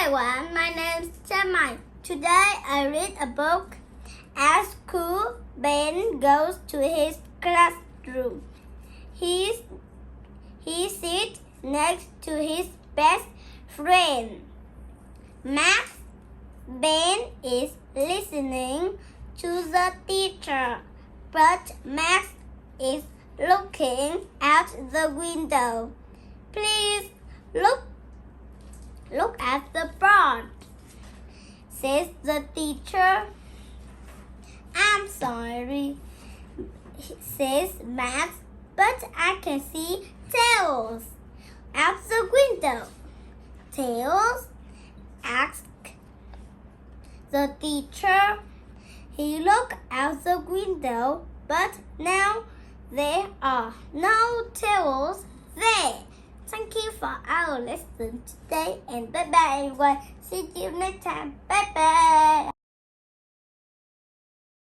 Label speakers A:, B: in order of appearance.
A: everyone, my name is Jamai. Today I read a book. At school, Ben goes to his classroom. He sits next to his best friend, Max. Ben is listening to the teacher, but Max is looking out the window. Please look at the board, says the teacher. I'm sorry, says Max, but I can see tails out the window. Tails? Asked the teacher. He looked out the window, but now there are no tails there. Thank you for our lesson today and bye bye everyone. See you next time. Bye bye.